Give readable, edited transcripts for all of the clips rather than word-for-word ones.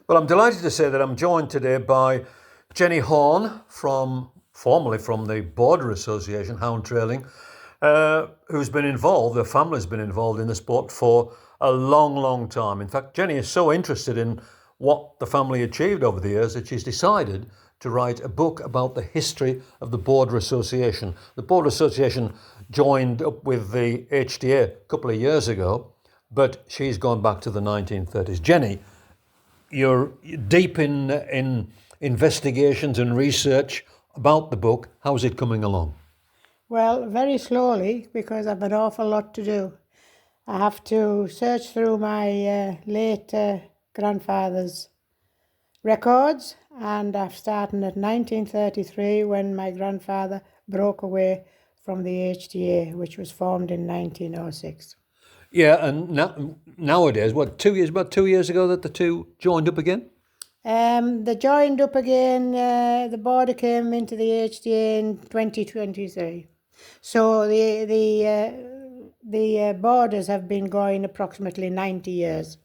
Well, I'm delighted to say that I'm joined today by Jenny Horn, formerly from the Border Association, Hound Trailing, who's been involved, her family's been involved in the sport for a long, long time. In fact, Jenny is so interested in what the family achieved over the years that she's decided to write a book about the history of the Border Association. The Border Association joined up with the HTA a couple of years ago, but she's gone back to the 1930s. Jenny, you're deep in investigations and research about the book. How's it coming along? Well, very slowly, because I've an awful lot to do. I have to search through my late grandfather's records, and I've started at 1933 when my grandfather broke away from the HTA, which was formed in 1906. Yeah, and nowadays, about 2 years ago that the two joined up again? They joined up again, the border came into the HTA in 2023. So the borders have been going approximately 90 years.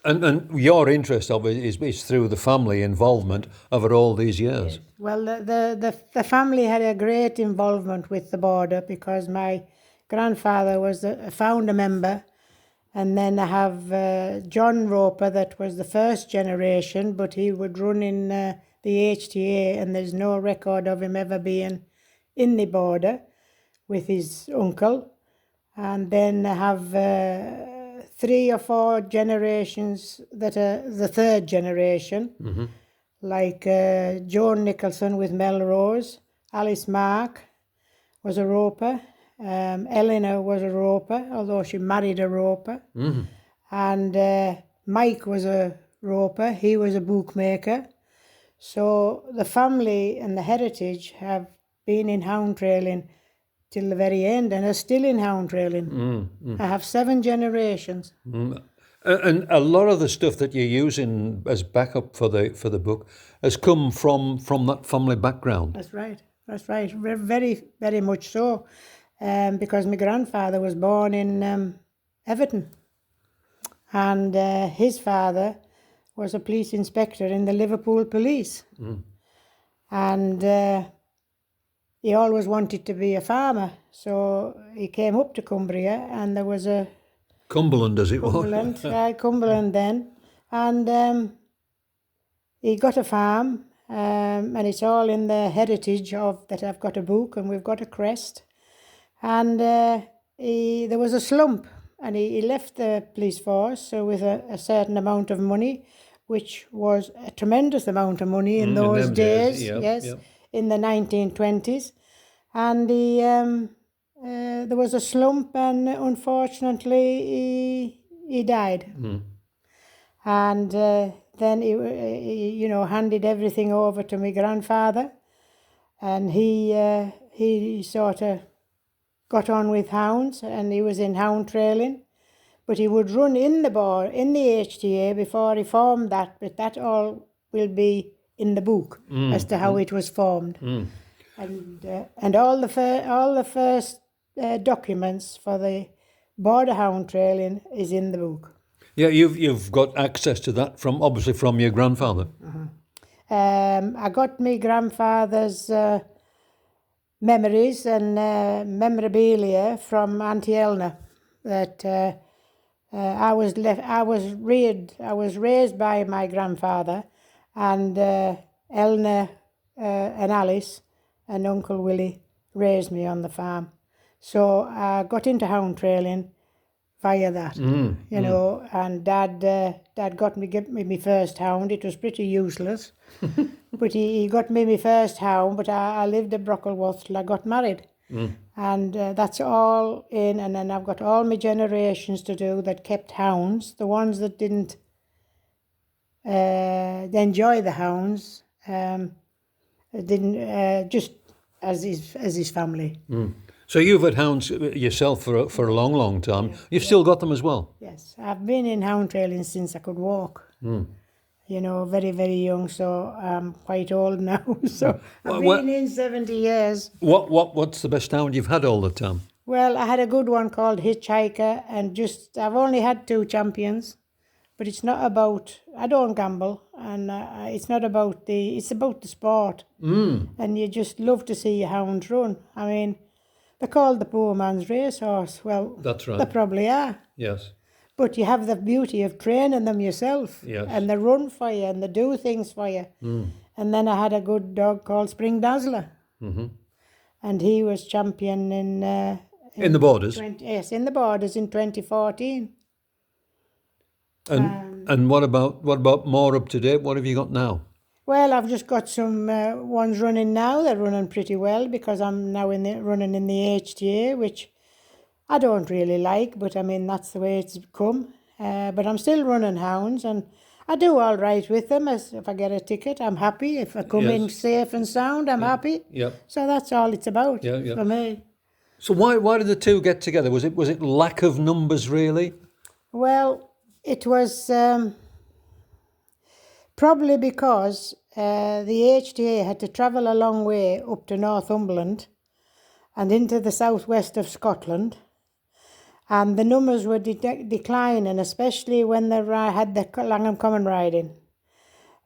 And your interest of it is through the family involvement of it all these years. Well, the family had a great involvement with the border because my grandfather was a founder member, and then I have John Roper, that was the first generation, but he would run in the HTA, and there's no record of him ever being in the border with his uncle. And then I have 3 or 4 generations that are the third generation, like Joan Nicholson with Melrose, Alice Mark was a Roper, Eleanor was a Roper, although she married a Roper, and Mike was a Roper, he was a bookmaker. So the family and the heritage have been in hound trailing till the very end and are still in hound trailing. I have 7 generations. And a lot of the stuff that you're using as backup for the book has come from that family background. That's right. Very, very much so. Because my grandfather was born in Everton, and his father was a police inspector in the Liverpool police. And he always wanted to be a farmer, so he came up to Cumbria, and there was a Cumberland, as it Cumberland, was. Cumberland then, and he got a farm, and it's all in the heritage of that. I've got a book, and we've got a crest, and there was a slump, and he left the police force with a certain amount of money, which was a tremendous amount of money in those days. Yes. In the 1920s, and there was a slump, and unfortunately he died. And then he handed everything over to my grandfather, and he sort of got on with hounds, and he was in hound trailing, but he would run in the HTA before he formed that, but that all will be in the book as to how it was formed, and all the first documents for the border hound trailing is in the book. Yeah, you've got access to that obviously from your grandfather. I got my grandfather's memories and memorabilia from Auntie Eleanor. That I was raised by my grandfather, and Eleanor and Alice and Uncle Willie raised me on the farm. So I got into hound trailing via that, and Dad got me my first hound. It was pretty useless, but he got me my first hound, but I lived at Brockleworth till I got married. And that's all in, and then I've got all my generations to do that kept hounds. The ones that didn't enjoy the hounds didn't just as his family. So you've had hounds yourself for a long, long time. You've still got them as well? Yes, I've been in hound trailing since I could walk. Very, very young, so I'm quite old now. So I've been in 70 years. What's the best hound you've had all the time? Well, I had a good one called Hitchhiker, and I've only had 2 champions, but it's not about. I don't gamble, and it's not about the. It's about the sport, and you just love to see hounds run. I mean, they're called the poor man's racehorse. Well, That's right. they probably are. Yes. But you have the beauty of training them yourself, Yes. and they run for you, and they do things for you. And then I had a good dog called Spring Dazzler, and he was champion in In the borders. in the borders in 2014. And what about more up to date? What have you got now? Well, I've just got some ones running now. They're running pretty well because I'm now running in the HTA, which I don't really like, but I mean, that's the way it's come. But I'm still running hounds, and I do all right with them. As if I get a ticket, I'm happy. If I come in safe and sound, I'm happy. Yep. So that's all it's about for me. So why did the two get together? Was it lack of numbers, really? Well, it was probably because the HTA had to travel a long way up to Northumberland and into the southwest of Scotland. And the numbers were declining, especially when they had the Langham Common riding.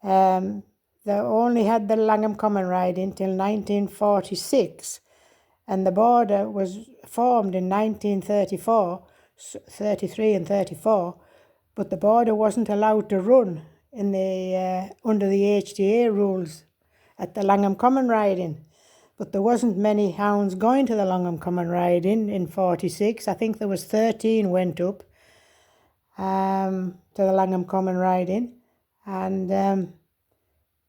They only had the Langham Common riding till 1946, and the border was formed in 1934, 33 and 34, but the border wasn't allowed to run in the under the HTA rules at the Langham Common riding. But there wasn't many hounds going to the Langham Common riding in 46. I think there was 13 went up to the Langham Common riding. And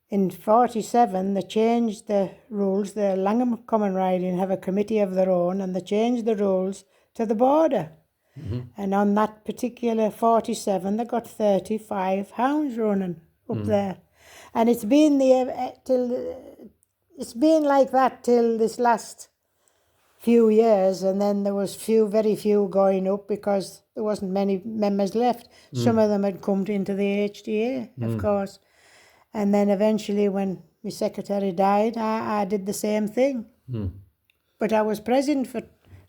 in 47, they changed the rules. The Langham Common riding have a committee of their own, and they changed the rules to the border. And on that particular 47, they got 35 hounds running up there. And it's been there it's been like that till this last few years, and then there was very few going up because there wasn't many members left. Some of them had come into the HTA, of course. And then eventually when my secretary died, I did the same thing. But I was president for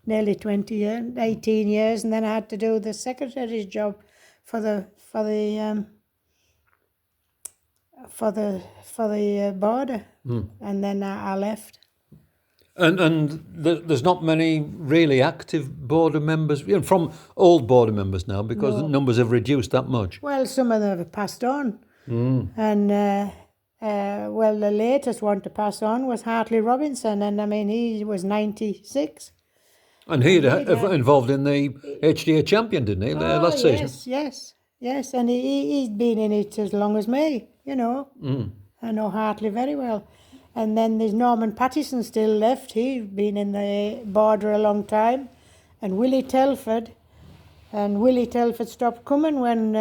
nearly 20 years, 18 years, and then I had to do the secretary's job for the border, and then I left. And there's not many really active border members, from old border members now, because the numbers have reduced that much. Well, some of them have passed on, and well, the latest one to pass on was Hartley Robinson, and I mean he was 96. And he'd involved in the HDA champion, didn't he, last season? Yes, and he's been in it as long as me, you know. I know Hartley very well. And then there's Norman Pattison still left. He's been in the border a long time. And Willie Telford. And Willie Telford stopped coming when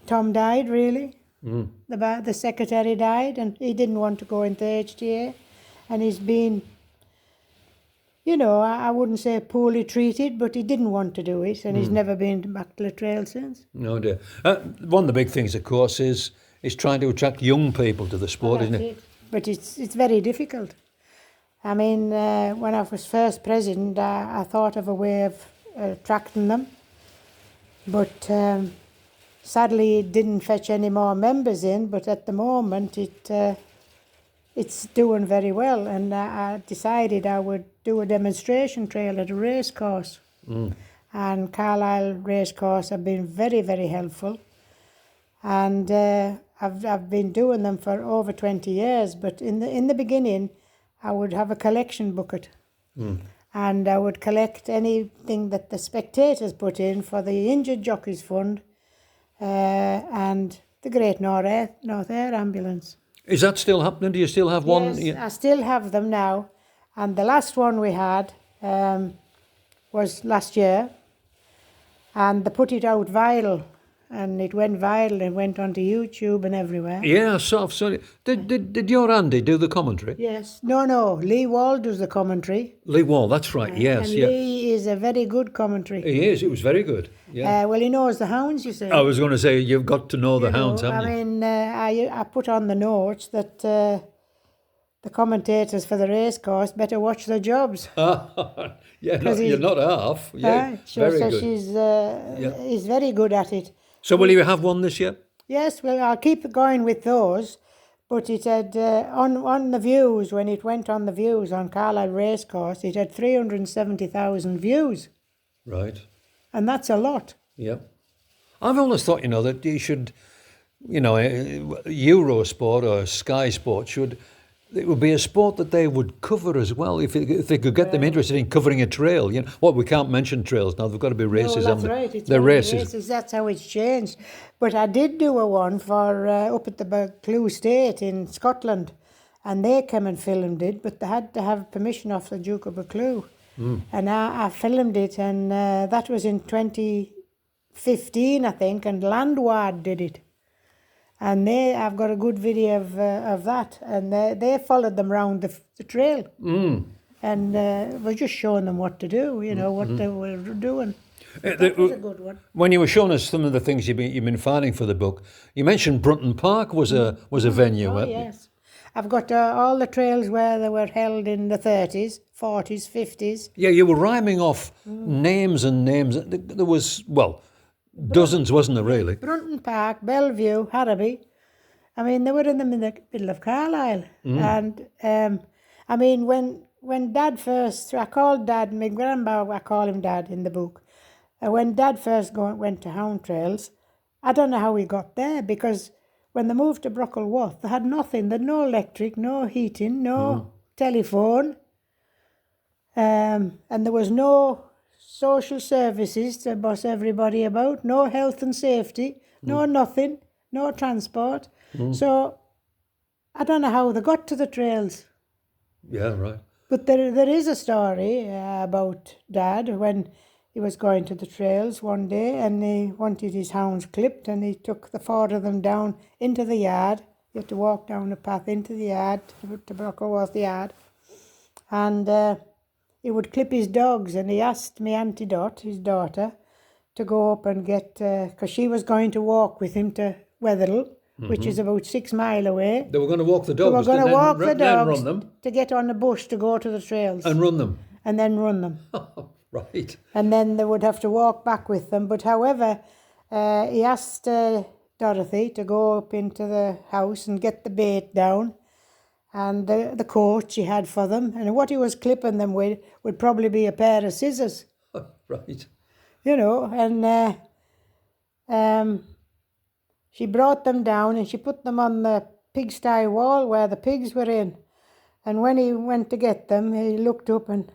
Tom died, really. The secretary died, and he didn't want to go into HTA. And he's been, you know, I wouldn't say poorly treated, but he didn't want to do it, and he's never been back to the trail since. No dear. One of the big things, of course, is trying to attract young people to the sport, isn't it? But it's very difficult. I mean, when I was first president, I thought of a way of attracting them, but sadly it didn't fetch any more members in, but at the moment it's doing very well, and I decided I would do a demonstration trail at a race course. And Carlisle Racecourse have been very, very helpful. And I've been doing them for over 20 years, but in the beginning I would have a collection bucket. And I would collect anything that the spectators put in for the Injured Jockeys Fund and the Great North Air Ambulance. Is that still happening? Do you still have one? Yes, I still have them now. And the last one we had was last year. And they put it out viral. And it went viral and went onto YouTube and everywhere. Yeah, sorry. Did your Andy do the commentary? Yes. No. Lee Wall does the commentary. Lee Wall, that's right, yes. And Lee is a very good commentary. He is, it was very good. Yeah. Well, he knows the hounds, you see. I was going to say, you've got to know the hounds, haven't you? I mean, I put on the notes that the the commentators for the race course better watch their jobs. Yeah, 'Cause you're not half. Yeah, very so good. he's very good at it. So will you have one this year? Yes, well, I'll keep going with those. But it had, on the views, when it went on the views on Carlisle Racecourse, it had 370,000 views. Right. And that's a lot. Yeah. I've always thought, that you should, Eurosport or Sky Sport it would be a sport that they would cover as well if they could get them interested in covering a trail. We can't mention trails now. They've got to be races. No, that's right. It's they're only races. That's how it's changed. But I did do a one for up at the Buccleuch State in Scotland, and they came and filmed it, but they had to have permission off the Duke of Buccleuch. And I filmed it, and that was in 2015, I think, and Landward did it. And I've got a good video of that, and they followed them round the trail, and we're just showing them what to do, what they were doing. That was a good one. When you were showing us some of the things you've been finding for the book, you mentioned Brunton Park was a venue. Oh, yes. I've got all the trails where they were held in the 30s, 40s, 50s. Yeah, you were rhyming off names and names. There was, dozens, wasn't there, really? Brunton Park, Bellevue, Harrowby. I mean, they were in the middle of Carlisle. And, I mean, when Dad first, I called Dad, my grandpa, I call him Dad in the book. When Dad first went to Hound Trails, I don't know how he got there, because when they moved to Brockleworth, they had nothing. They had no electric, no heating, no telephone. And there was no social services to bus everybody about, no health and safety, no nothing, no transport. So I don't know how they got to the trails. Yeah, right. But there is a story about Dad when he was going to the trails one day and he wanted his hounds clipped, and he took the 4 of them down into the yard. You had to walk down the path into the yard, to Brockleworth Yard. And he would clip his dogs, and he asked me Auntie Dot, his daughter, to go up and get, because she was going to walk with him to Wetherell, which is about 6 miles away. They were going to walk the dogs. They were going to walk the dogs run them. to get on the bush to go to the trails. And run them. And then run them. Right. And then they would have to walk back with them. But however, he asked Dorothy to go up into the house and get the bait down, and the coat she had for them. And what he was clipping them with would probably be a pair of scissors. Right. And she brought them down and she put them on the pigsty wall where the pigs were in. And when he went to get them, he looked up and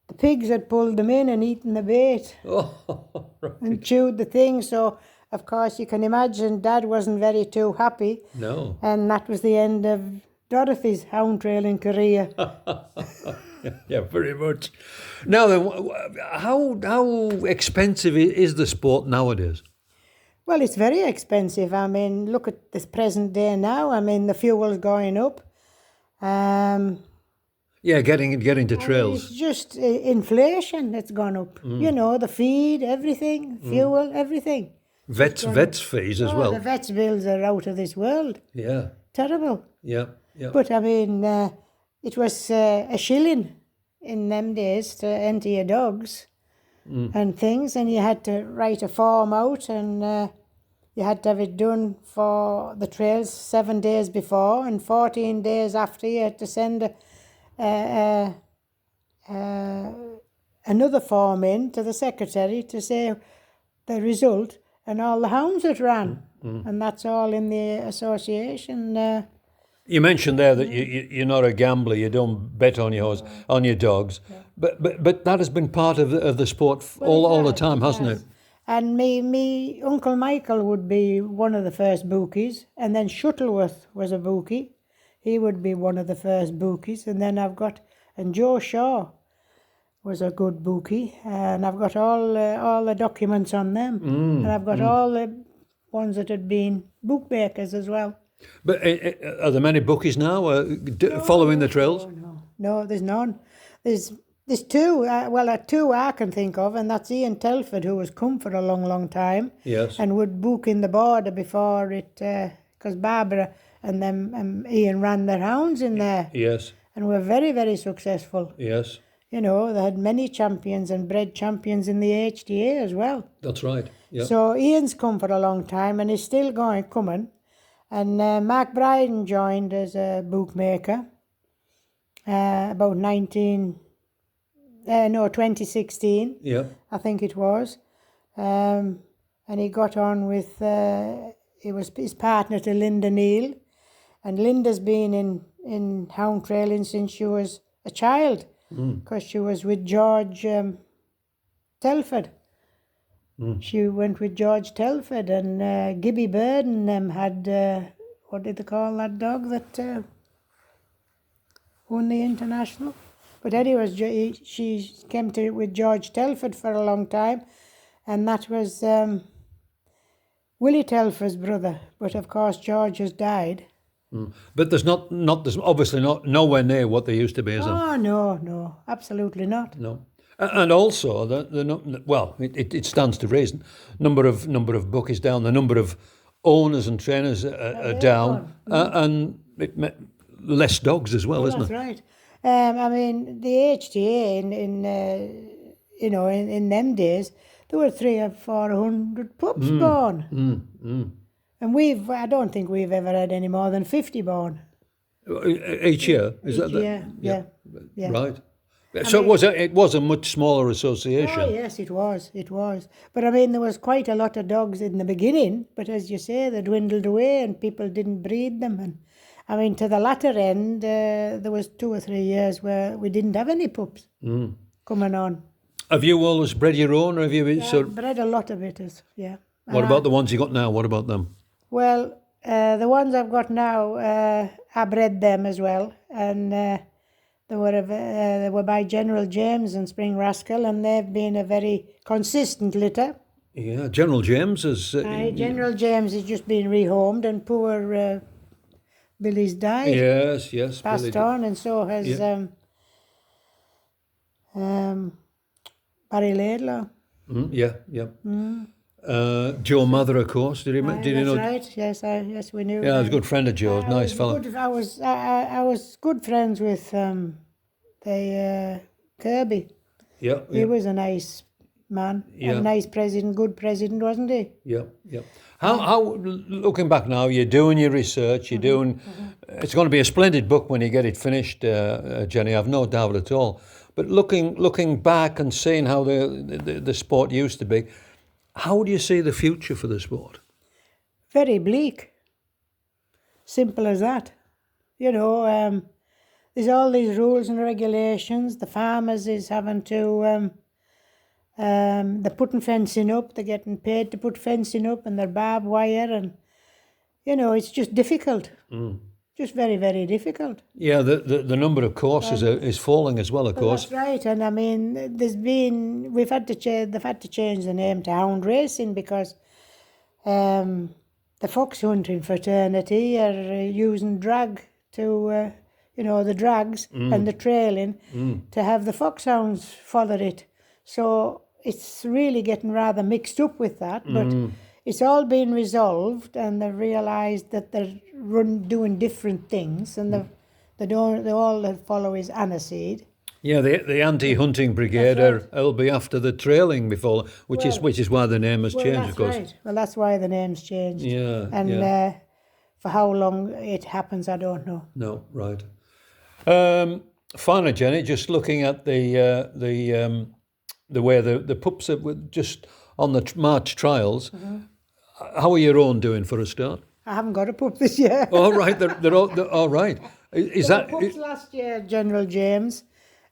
the pigs had pulled them in and eaten the bait. Oh, right. And chewed the thing. So, of course, you can imagine Dad wasn't very too happy. No. And that was the end of Dorothy's hound trailing career. Yeah, very much. Now then, how expensive is the sport nowadays? Well, it's very expensive. I mean, look at this present day now. I mean, the fuel's going up. Yeah, getting to trails. It's just inflation that's gone up. The feed, everything, fuel, everything. Vets fees as well. The vets bills are out of this world. Yeah. Terrible. Yeah. But I mean, it was a shilling in them days to enter your dogs and things, and you had to write a form out, and you had to have it done for the trails 7 days before, and 14 days after you had to send another form in to the secretary to say the result and all the hounds that ran. And that's all in the association. You mentioned there that you're not a gambler. You don't bet on your dogs, but that has been part of the sport all the time, hasn't it? And me Uncle Michael would be one of the first bookies, and then Shuttleworth was a bookie. He would be one of the first bookies, and then and Joe Shaw was a good bookie, and I've got all the documents on them, and I've got all the ones that had been bookmakers as well. But are there many bookies now following the trails? No, there's none. There's two, two I can think of, and that's Ian Telford, who has come for a long, long time. Yes. And would book in the border before it, because Barbara and then Ian ran their hounds in there, Yes, and were very, very successful. yes, You know, they had many champions and bred champions in the HDA as well. that's right. Yeah. So Ian's come for a long time and is still coming. And Mark Bryden joined as a bookmaker about 2016, Yeah. I think it was. And he got on with, he was his partner to Linda Neal. And Linda's been in hound trailing since she was a child, because she was with George Telford. She went with George Telford, and Gibby Bird and them had, what did they call that dog that won the international? But anyway, she came to with George Telford for a long time, and that was Willie Telford's brother. But of course, George has died. But there's there's obviously nowhere near what they used to be, is there? Oh, no, absolutely not. No. And also, it stands to reason. Number of bookies down, the number of owners and trainers are down, and less dogs as well, isn't That's it? right. I mean, the HTA in them days, there were 300 or 400 pups born, and I don't think we've ever had any more than 50 born. Each year, is that? Yeah. Right. So it was a much smaller association. Oh yes, it was. But I mean, there was quite a lot of dogs in the beginning. But as you say, they dwindled away, and people didn't breed them. And I mean, to the latter end, there was 2 or 3 years where we didn't have any pups coming on. Have you always bred your own, or have you? I've bred a lot of it, yeah. What about the ones you got now? What about them? Well, the ones I've got now, I bred them as well, and they were by General James and Spring Rascal, and they've been a very consistent litter. Yeah, General James has. General James has just been rehomed, and poor Billy's died. Yes, passed Billy on, and so has Barry Laidlaw. Yeah. Joe Mather, of course. Did you know? That's right. Yes, we knew. Yeah, I was a good friend of Joe's. Nice fella. I was good friends with Kirby. Yeah. He was a nice man, a nice president, good president, wasn't he? Yeah. How looking back now, you're doing your research. You're doing. It's going to be a splendid book when you get it finished, Jenny. I've no doubt at all. But looking back and seeing how the sport used to be. How do you see the future for the sport? Very bleak. Simple as that. You know, there's all these rules and regulations. The farmers is having to, they're putting fencing up. They're getting paid to put fencing up, and they're barbed wire, and you know, it's just difficult. Just very, very difficult. Yeah, the number of courses is falling as well, of course. That's right, and I mean, they've had to change the name to hound racing, because the fox hunting fraternity are using drag to, the drags and the trailing to have the foxhounds follow it. So it's really getting rather mixed up with that, but it's all been resolved, and they've realised that they're doing different things, and all they follow is aniseed. Yeah, the anti-hunting brigade will be after the trailing before, which is why the name has changed, of course. Right. Well, that's why the name's changed. Yeah, and for how long it happens, I don't know. No, right. Finally, Jenny, just looking at the way the pups are just on the March trials. How are your own doing for a start? I haven't got a pup this year. All right, they're all right. Is that pups last year, General James,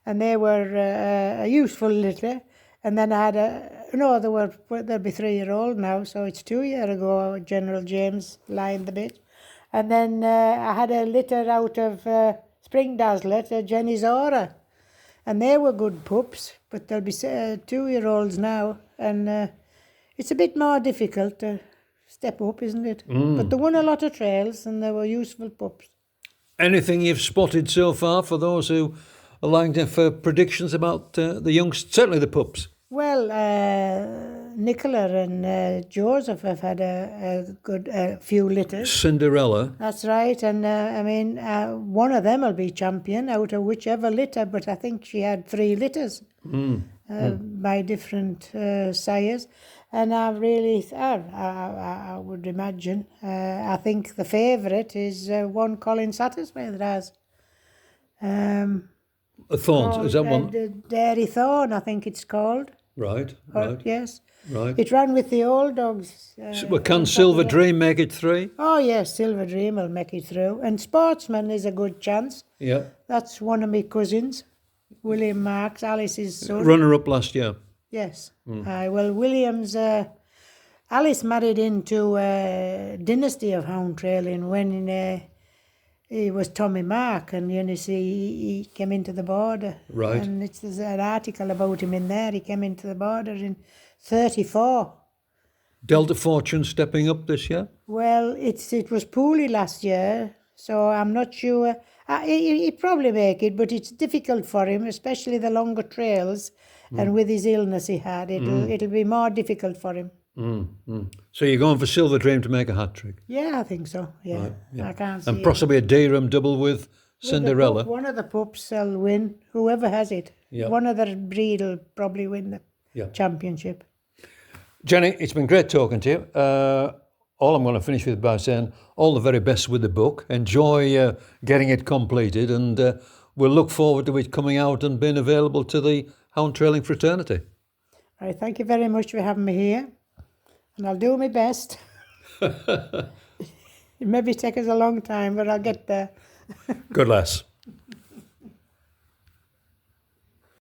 and they were a useful litter. And then I had they'll be 3-year-old now, so it's 2 years ago General James lined the bit. And then I had a litter out of Spring Dazzler to Jenny Zora, and they were good pups, but they'll be 2-year-olds now, and it's a bit more difficult to step up, isn't it? But they won a lot of trails, and they were useful pups. Anything you've spotted so far for those who are lying for predictions about the youngsters, certainly the pups? Well, Nicola and Joseph have had a good few litters. Cinderella. That's right, and one of them will be champion out of whichever litter, but I think she had 3 litters by different sires. And I would imagine, I think the favourite is one Colin Sattersworth has. A Thorns, is that one? Dairy Thorn, I think it's called. Right, Or, right. yes. Right. It ran with the old dogs. Well, can Silver Dream make it 3? Oh, yes, Silver Dream will make it through. And Sportsman is a good chance. Yeah. That's one of my cousins, William Marks, Alice's son. Runner-up last year. Yes. Well, William's... Alice married into a dynasty of hound trailing when he was Tommy Mark, and you see he came into the border. Right. And there's an article about him in there. He came into the border in 34. Delta Fortune stepping up this year? Well, it was poorly last year, so I'm not sure. He'd probably make it, but it's difficult for him, especially the longer trails, and with his illness he had, it'll be more difficult for him. So you're going for Silver Dream to make a hat-trick? Yeah, I think so. Yeah, Right, yeah. I can't see. And possibly a Dereham double with Cinderella. One of the pups will win, whoever has it. Yeah. One of the breed will probably win the championship. Jenny, it's been great talking to you. All I'm going to finish with by saying all the very best with the book. Enjoy getting it completed, and we'll look forward to it coming out and being available to the hound trailing fraternity. All right, thank you very much for having me here, and I'll do my best. It maybe take us a long time, but I'll get there. Good lass.